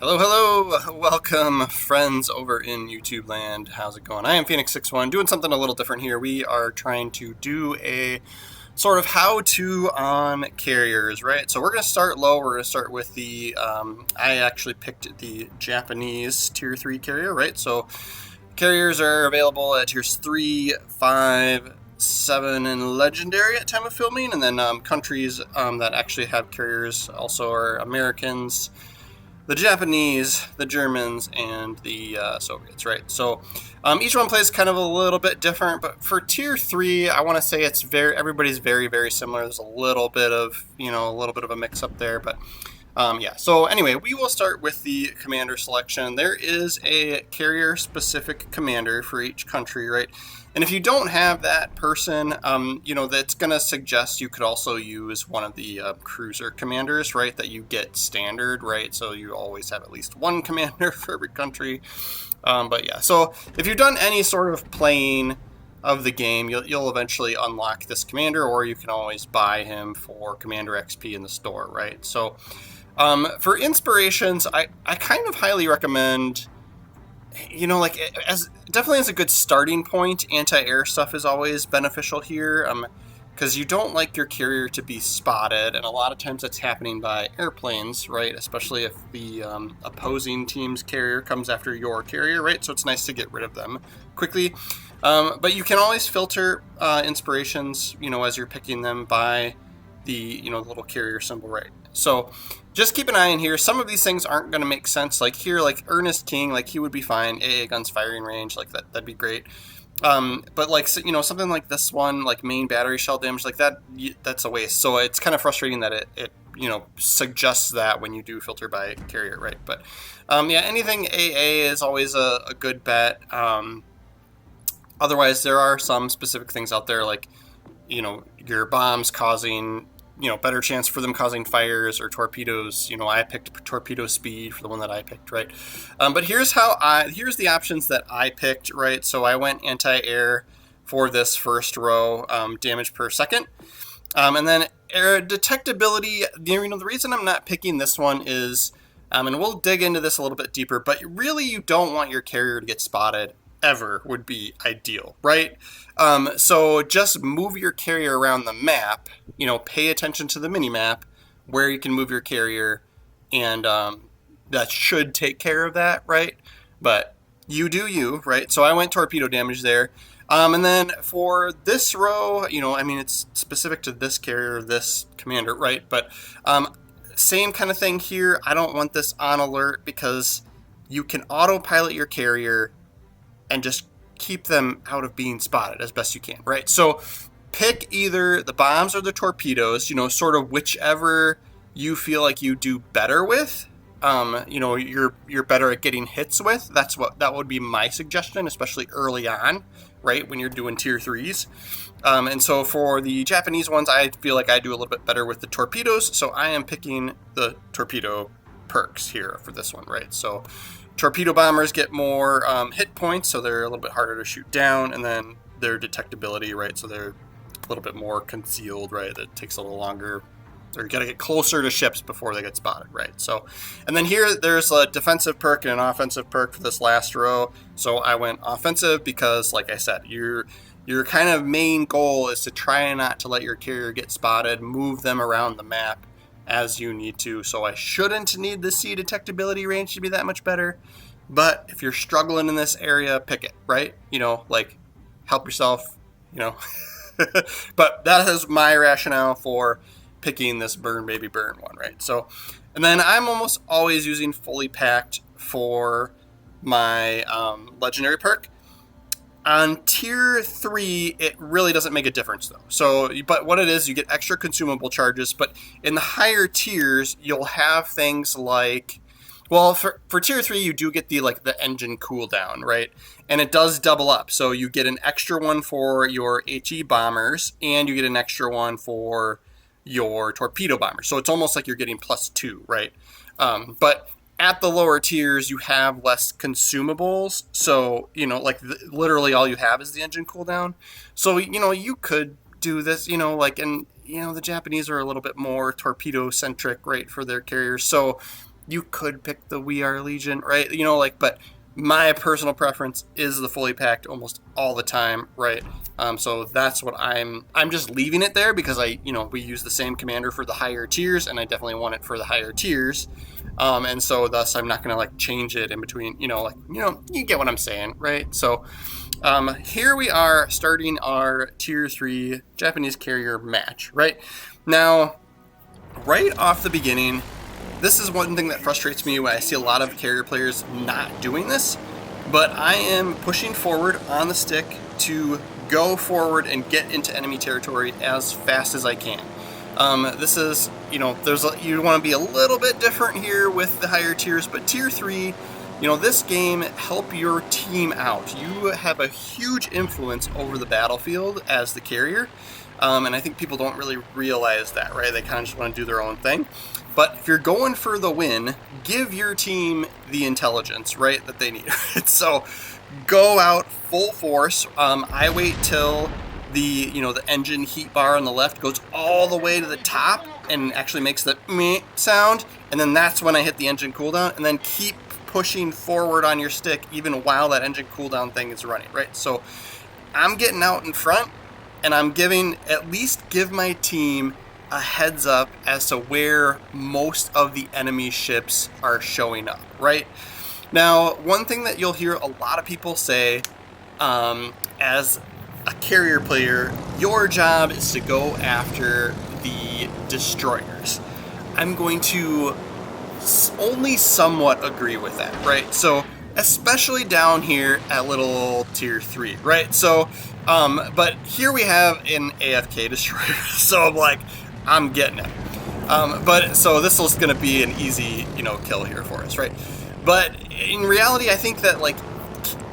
Hello, hello, welcome friends over in YouTube land. How's it going? I am Phoenix61, doing something a little different here. We are trying to do a sort of how-to on carriers, right? So we're going to start low. We're going to start with I actually picked the Japanese Tier 3 carrier, right? So carriers are available at Tiers 3, 5, 7, and Legendary at time of filming. And then countries that actually have carriers also are Americans, the Japanese, the Germans, and the Soviets, right? So each one plays kind of a little bit different, but for Tier 3, I want to say everybody's very, very similar. There's a little bit of a mix-up there, but yeah. So anyway, we will start with the commander selection. There is a carrier-specific commander for each country, right? And if you don't have that person, that's going to suggest you could also use one of the cruiser commanders, right, that you get standard, right? So you always have at least one commander for every country. But yeah, so if you've done any sort of playing of the game, you'll eventually unlock this commander, or you can always buy him for Commander XP in the store, right? So for inspirations, I kind of highly recommend, definitely as a good starting point, anti-air stuff is always beneficial here, because you don't like your carrier to be spotted, and a lot of times that's happening by airplanes, right? Especially if the opposing team's carrier comes after your carrier, right? So it's nice to get rid of them quickly. But you can always filter inspirations, as you're picking them by the little carrier symbol, right? So just keep an eye in here. Some of these things aren't going to make sense. Like here, like Ernest King, like he would be fine. AA guns firing range, like that'd be great. But like, something like this one, like main battery shell damage, like that's a waste. So it's kind of frustrating that it suggests that when you do filter by carrier, right? But yeah, anything AA is always a good bet. Otherwise, there are some specific things out there, like your bombs causing better chance for them causing fires, or torpedoes. I picked torpedo speed for the one that I picked, right? But here's the options that I picked, right? So I went anti-air for this first row, damage per second. And then air detectability, the reason I'm not picking this one is, and we'll dig into this a little bit deeper, but really you don't want your carrier to get spotted ever would be ideal, right? So just move your carrier around the map, pay attention to the mini map where you can move your carrier, and that should take care of that, right? But you do you, right? So I went torpedo damage there. And then for this row, it's specific to this carrier, this commander, right? But same kind of thing here. I don't want this on alert because you can autopilot your carrier and just keep them out of being spotted as best you can, right? So pick either the bombs or the torpedoes, sort of whichever you feel like you do better with. You're better at getting hits with. That would be my suggestion, especially early on, right, when you're doing tier 3s. And so for the Japanese ones, I feel like I do a little bit better with the torpedoes, so I am picking the torpedo perks here for this one, right? So torpedo bombers get more hit points, so they're a little bit harder to shoot down, and then their detectability, right? So they're a little bit more concealed, right? That takes a little longer. Or you got to get closer to ships before they get spotted, right? So, and then here there's a defensive perk and an offensive perk for this last row. So I went offensive because, like I said, your kind of main goal is to try not to let your carrier get spotted, move them around the map as you need to. So I shouldn't need the C detectability range to be that much better, but if you're struggling in this area, pick it, right? Help yourself, but that is my rationale for picking this burn baby burn one, right? So, and then I'm almost always using fully packed for my legendary perk. On tier 3, it really doesn't make a difference though. So, but what it is, you get extra consumable charges, but in the higher tiers, you'll have things like, well, for tier 3, you do get the engine cooldown, right? And it does double up. So you get an extra one for your HE bombers, and you get an extra one for your torpedo bombers. So it's almost like you're getting +2, right? But at the lower tiers, you have less consumables. So, literally all you have is the engine cooldown. So, you could do this, the Japanese are a little bit more torpedo centric, right, for their carriers. So You could pick the We Are Legion, right? Like, but my personal preference is the fully packed almost all the time, right? So that's what I'm just leaving it there because we use the same commander for the higher tiers, and I definitely want it for the higher tiers. And so thus I'm not going to like change it in between, you get what I'm saying, right? So here we are starting our tier 3 Japanese carrier match, right? Now, right off the beginning, this is one thing that frustrates me when I see a lot of carrier players not doing this, but I am pushing forward on the stick to go forward and get into enemy territory as fast as I can. This is, you want to be a little bit different here with the higher tiers, but tier 3, this game, help your team out. You have a huge influence over the battlefield as the carrier, and I think people don't really realize that, right? They kind of just want to do their own thing. But if you're going for the win, give your team the intelligence, right, that they need. So go out full force. I wait till the engine heat bar on the left goes all the way to the top and actually makes the meh sound, and then that's when I hit the engine cooldown, and then keep pushing forward on your stick even while that engine cooldown thing is running, right? So I'm getting out in front, and I'm at least give my team a heads up as to where most of the enemy ships are showing up, right? Now, one thing that you'll hear a lot of people say as a carrier player, your job is to go after the destroyers. I'm going to only somewhat agree with that, right? So, especially down here at little tier 3, right? So, but here we have an AFK destroyer, so I'm like, I'm getting it. But so this is going to be an easy, kill here for us, right? But in reality, I think that like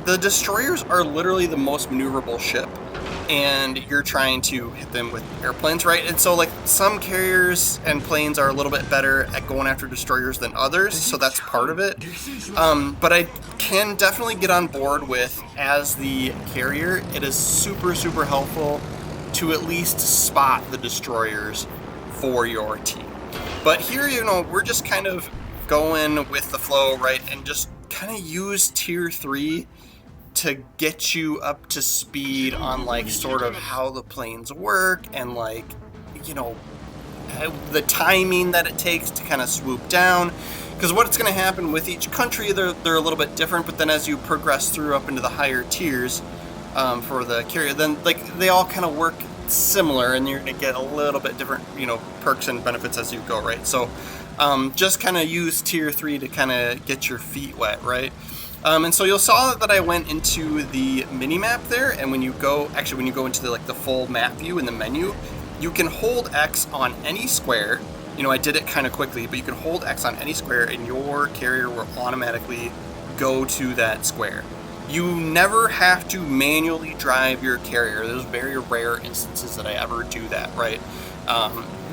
the destroyers are literally the most maneuverable ship, and you're trying to hit them with airplanes, right? And so like some carriers and planes are a little bit better at going after destroyers than others, so that's part of it. But I can definitely get on board with, as the carrier, it is super, super helpful to at least spot the destroyers for your team. But here, we're just kind of going with the flow, right? And just kind of use tier 3 to get you up to speed on like sort of how the planes work and like, the timing that it takes to kind of swoop down. Because what's going to happen with each country, they're a little bit different, but then as you progress through up into the higher tiers for the carrier, then like they all kind of work similar, and you're going to get a little bit different, perks and benefits as you go, right? So just kind of use tier 3 to kind of get your feet wet, right? And so you'll saw that I went into the mini map there, and when you go into the full map view in the menu, you can hold X on any square. I did it kind of quickly, but you can hold X on any square, and your carrier will automatically go to that square. You never have to manually drive your carrier. There's very rare instances that I ever do that, right?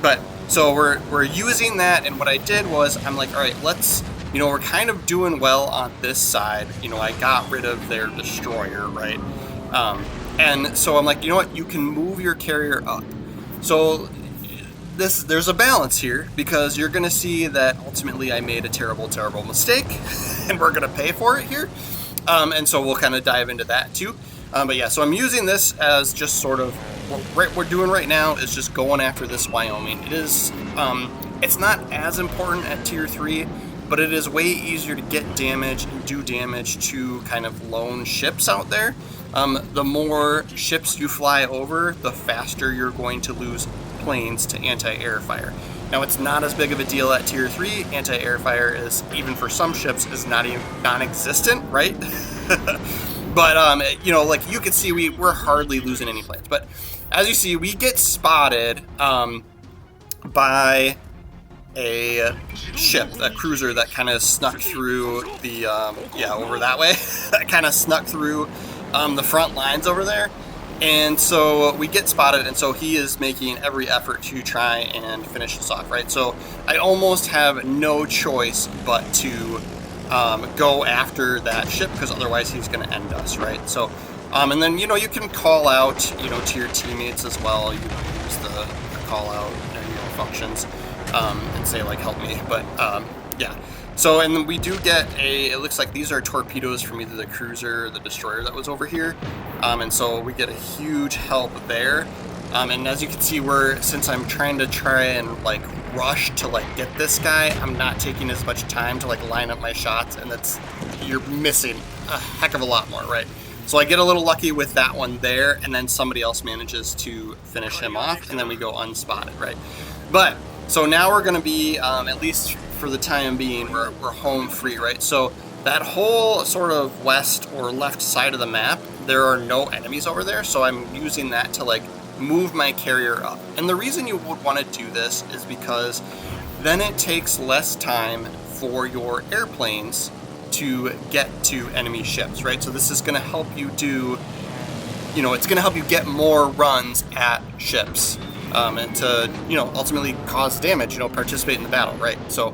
But so we're using that, and what I did was I'm like, all right, let's, we're kind of doing well on this side. I got rid of their destroyer, right? And so I'm like, you know what? You can move your carrier up. So there's a balance here, because you're going to see that ultimately I made a terrible, terrible mistake, and we're going to pay for it here. And so we'll kind of dive into that too. But yeah, so I'm using this as just sort of what we're doing right now is just going after this Wyoming. It is, it's not as important at tier 3, but it is way easier to get damage and do damage to kind of lone ships out there. The more ships you fly over, the faster you're going to lose planes to anti-air fire. Now, it's not as big of a deal at tier 3. Anti-air fire is, even for some ships, is not even non-existent, right? But, like you can see, we're hardly losing any planes. But as you see, we get spotted by a ship, a cruiser that kind of snuck through the, over that way, that kind of snuck through the front lines over there. And so we get spotted, and so he is making every effort to try and finish us off, right? So I almost have no choice but to go after that ship, because otherwise he's going to end us, right? So, and then, you can call out, to your teammates as well. You can use the call out functions and say, like, help me. But, yeah. So, and then we do get it looks like these are torpedoes from either the cruiser or the destroyer that was over here. And so we get a huge help there. And as you can see, since I'm trying and like rush to like get this guy, I'm not taking as much time to like line up my shots, and you're missing a heck of a lot more, right? So I get a little lucky with that one there, and then somebody else manages to finish him off, and then we go unspotted, right? But so now we're going to be, at least for the time being, we're home free, right? So that whole sort of west or left side of the map, there are no enemies over there, so I'm using that to like move my carrier up. And the reason you would want to do this is because then it takes less time for your airplanes to get to enemy ships, right? So this is going to help you do, it's going to help you get more runs at ships, and to, ultimately cause damage, participate in the battle, right? So,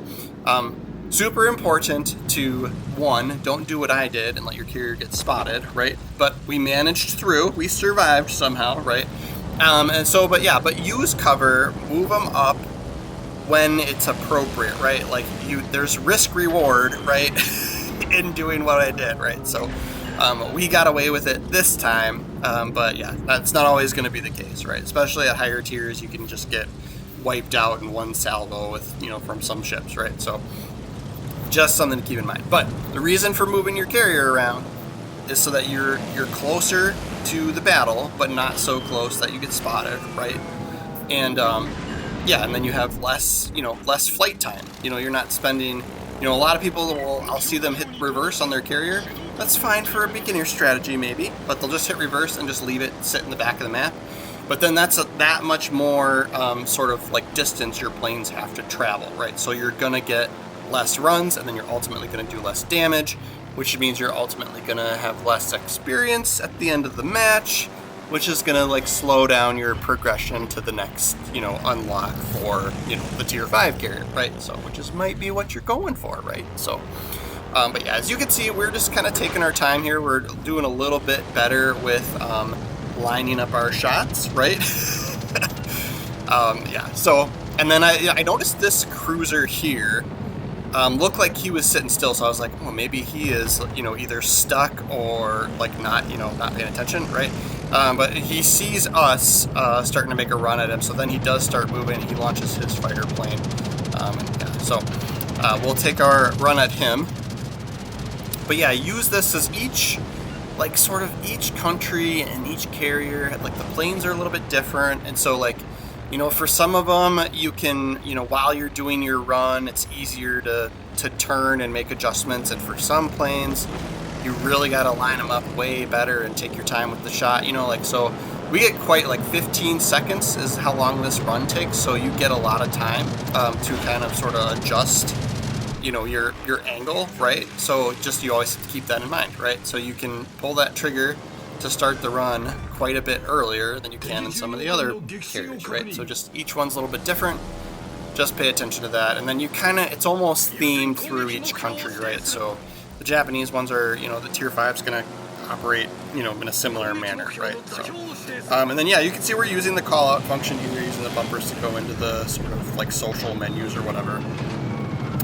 super important to, one, don't do what I did and let your carrier get spotted, right? But we managed through, we survived somehow, right? But use cover, move them up when it's appropriate, right? Like there's risk reward, right? in doing what I did, right? So we got away with it this time, but yeah, that's not always going to be the case, right? Especially at higher tiers, you can just get wiped out in one salvo with, from some ships, right? So just something to keep in mind. But the reason for moving your carrier around is so that you're closer to the battle, but not so close that you get spotted, right? And and then you have less flight time. You're not spending. A lot of people I'll see them hit reverse on their carrier. That's fine for a beginner strategy maybe, but they'll just hit reverse and just leave it sit in the back of the map. But then that's that much more sort of like distance your planes have to travel, right? So you're gonna get less runs, and then you're ultimately gonna do less damage, which means you're ultimately gonna have less experience at the end of the match, which is gonna like slow down your progression to the next, unlock for, the tier 5 carrier, right? So, which might be what you're going for, right? So, but yeah, as you can see, we're just kind of taking our time here. We're doing a little bit better with lining up our shots, right? So, and then I noticed this cruiser here looked like he was sitting still, so I was like, oh, maybe he is, either stuck or like not paying attention, right? But he sees us starting to make a run at him, so then he does start moving. He launches his fighter plane, so we'll take our run at him. But yeah, use this as each country and each carrier, like the planes are a little bit different, and so like, for some of them, you can, while you're doing your run, it's easier to turn and make adjustments. And for some planes, you really got to line them up way better and take your time with the shot. So we get quite 15 seconds is how long this run takes. So you get a lot of time to kind of sort of adjust, your angle, right? So you always have to keep that in mind, right? So you can pull that trigger to start the run quite a bit earlier than you can in some of the other carriers, right? So just each one's a little bit different. Just pay attention to that, and then it's almost themed through each country, right? So the Japanese ones are, the tier 5's going to operate, in a similar manner, right? So, and then you can see we're using the call out function here. We're using the bumpers to go into the sort of like social menus or whatever.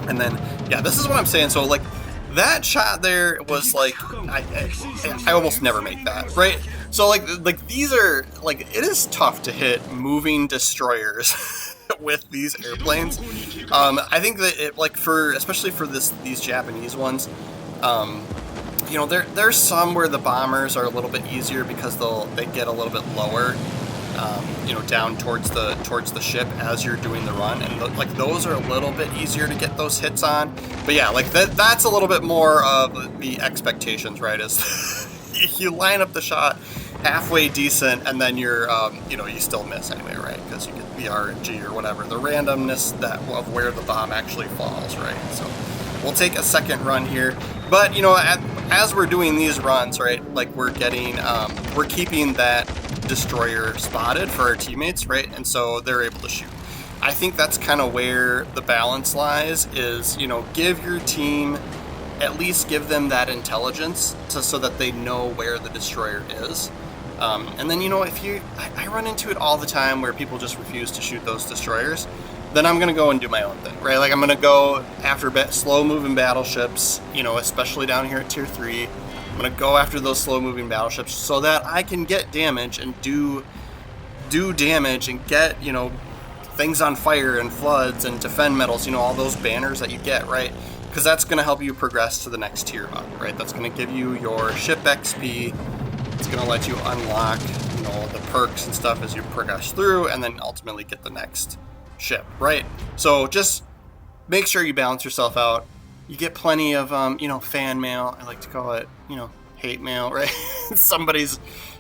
And then this is what I'm saying. So that shot there was like, I almost never make that, right? So like these are like, it is tough to hit moving destroyers with these airplanes. I think that especially for these Japanese ones, there's some where the bombers are a little bit easier because they get a little bit lower, down towards the ship as you're doing the run, and those are a little bit easier to get those hits on. But yeah, that's a little bit more of the expectations, right? Is you line up the shot halfway decent, and then you're you still miss anyway, right? Because you get the RNG or whatever, the randomness of where the bomb actually falls, right? So we'll take a second run here, but as we're doing these runs, right, we're keeping that destroyer spotted for our teammates, right? And so they're able to shoot. I think that's kind of where the balance lies, is, give your team, at least give them that intelligence so that they know where the destroyer is. And then, I run into it all the time where people just refuse to shoot those destroyers. then I'm gonna go and do my own thing, right? Like I'm gonna go after slow moving battleships, especially down here at tier 3. I'm gonna go after those slow moving battleships so that I can get damage and do damage and get things on fire and floods and defend medals, all those banners that you get, right? Because that's going to help you progress to the next tier up, right? That's going to give you your ship XP. It's going to let you unlock, the perks and stuff as you progress through, and then ultimately get the next ship, right? So just make sure you balance yourself out. You get plenty of, fan mail. I like to call it, hate mail, right? Somebody's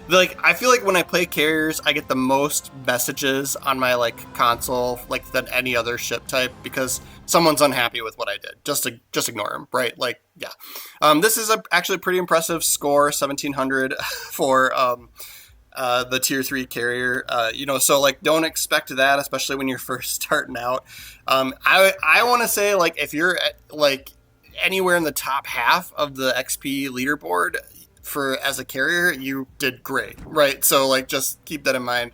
I feel like when I play carriers, I get the most messages on my console than any other ship type because someone's unhappy with what I did. Just ignore them, right? Yeah. This is actually a pretty impressive score, 1700 for the tier 3 carrier. So don't expect that, especially when you're first starting out. I want to say if you're anywhere in the top half of the XP leaderboard as a carrier, you did great, right? So just keep that in mind.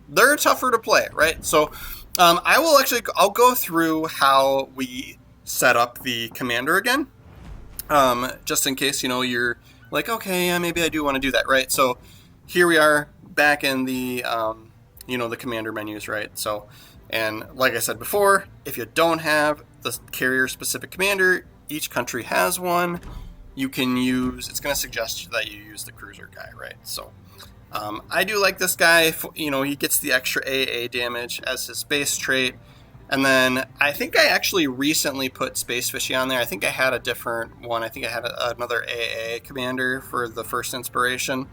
They're tougher to play, right? So I'll go through how we set up the commander again, just in case you're okay, yeah, maybe I do want to do that, right? So here we are back in the the commander menus, right? So, and like I said before, if you don't have the carrier specific commander, each country has one. You can use, it's going to suggest that you use the cruiser guy, right? So I do like this guy. He gets the extra AA damage as his base trait. And then I think I actually recently put Space Fishy on there. I think I had a different one. I think I had another AA commander for the first inspiration.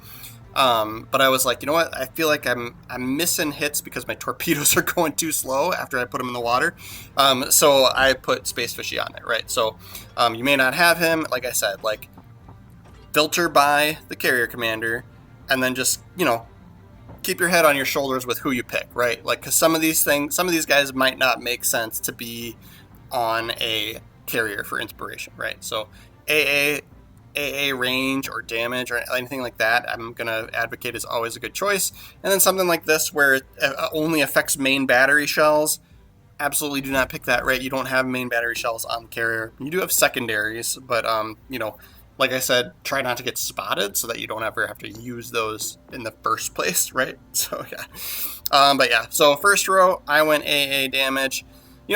But I was like, you know what? I feel like I'm missing hits because my torpedoes are going too slow after I put them in the water. So I put Space Fishy on there, right? So you may not have him. Like I said, filter by the carrier commander, and then just keep your head on your shoulders with who you pick, right? Because some of these guys might not make sense to be on a carrier for inspiration, right? So AA range or damage or anything like that, I'm going to advocate is always a good choice. And then something like this where it only affects main battery shells, absolutely do not pick that, right? You don't have main battery shells on the carrier. You do have secondaries, but, like I said, try not to get spotted so that you don't ever have to use those in the first place, right? So, yeah. But, yeah, so first row, I went AA damage.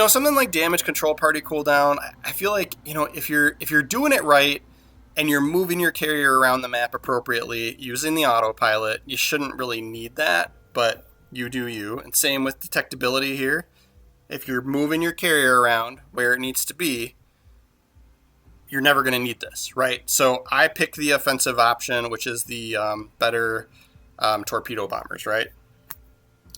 Something like damage control party cooldown, I feel like, if you're doing it right, and you're moving your carrier around the map appropriately using the autopilot, you shouldn't really need that, but you do you. And same with detectability here. If you're moving your carrier around where it needs to be, you're never going to need this, right? So I pick the offensive option, which is the better torpedo bombers, right?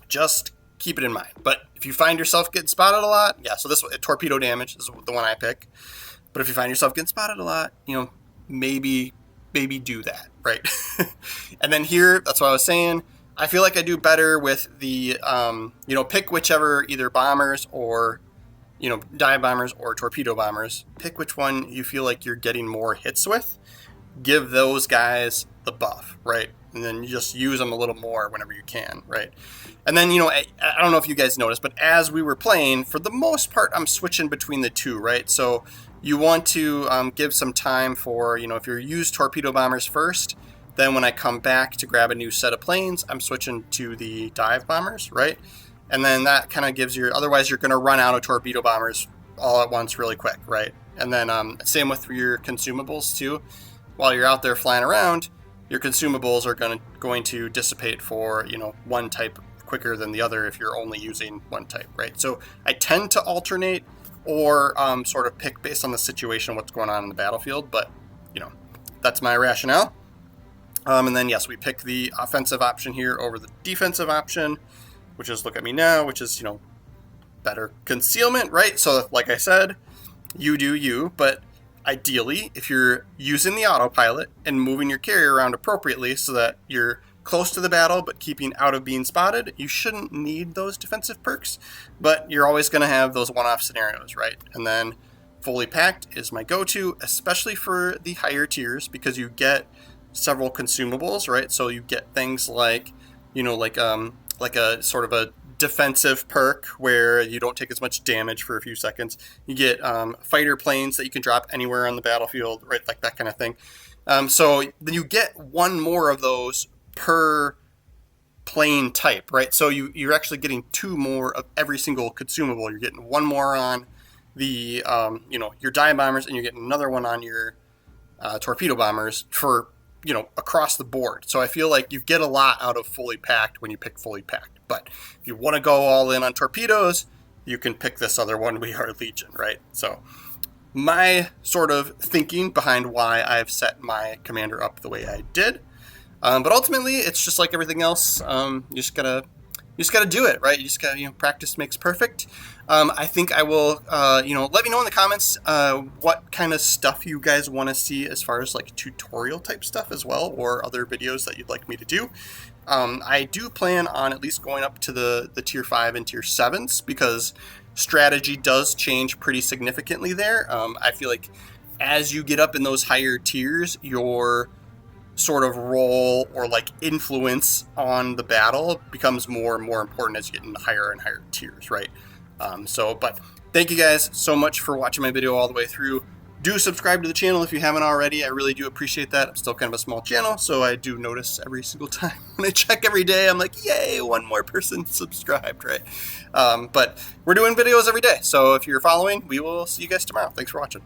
Just keep it in mind. But if you find yourself getting spotted a lot, yeah, so this torpedo damage is the one I pick. But if you find yourself getting spotted a lot, maybe do that, right? And then here, that's what I was saying. I feel like I do better with the, pick whichever either bombers or, dive bombers or torpedo bombers. Pick which one you feel like you're getting more hits with. Give those guys the buff, right? And then you just use them a little more whenever you can, right? And then, I don't know if you guys noticed, but as we were playing, for the most part, I'm switching between the two, right? So you want to give some time for, if you use torpedo bombers first, then when I come back to grab a new set of planes, I'm switching to the dive bombers, right? And then that kind of gives you, otherwise you're going to run out of torpedo bombers all at once really quick, right? And then same with your consumables too. While you're out there flying around, your consumables are going to dissipate for, one type quicker than the other if you're only using one type, right? So I tend to alternate or sort of pick based on the situation, what's going on in the battlefield. But, that's my rationale. And then, yes, we pick the offensive option here over the defensive option, which is look at me now, which is, better concealment, right? So like I said, you do you, but ideally, if you're using the autopilot and moving your carrier around appropriately so that you're close to the battle but keeping out of being spotted, you shouldn't need those defensive perks, but you're always going to have those one-off scenarios, right? And then fully packed is my go-to, especially for the higher tiers, because you get several consumables, right? So you get things like, like a sort of a defensive perk where you don't take as much damage for a few seconds. You get fighter planes that you can drop anywhere on the battlefield, right? Like that kind of thing. So then you get one more of those per plane type, right? So you're actually getting two more of every single consumable. You're getting one more on the your dive bombers, and you're getting another one on your torpedo bombers for across the board. So I feel like you get a lot out of fully packed when you pick fully packed. But if you want to go all in on torpedoes, you can pick this other one, We Are Legion, right? So my sort of thinking behind why I've set my commander up the way I did. But ultimately, it's just like everything else. You just gotta do it, right? You just gotta practice makes perfect. I think I will let me know in the comments what kind of stuff you guys want to see as far as like tutorial type stuff as well, or other videos that you'd like me to do. I do plan on at least going up to the tier 5 and tier 7s, because strategy does change pretty significantly there. I feel like as you get up in those higher tiers, your sort of role or like influence on the battle becomes more and more important as you get into higher and higher tiers, right? But thank you guys so much for watching my video all the way through. Do subscribe to the channel if you haven't already. I really do appreciate that. I'm still kind of a small channel, so I do notice every single time when I check every day, I'm like, yay, one more person subscribed, right? But we're doing videos every day, so if you're following, we will see you guys tomorrow. Thanks for watching.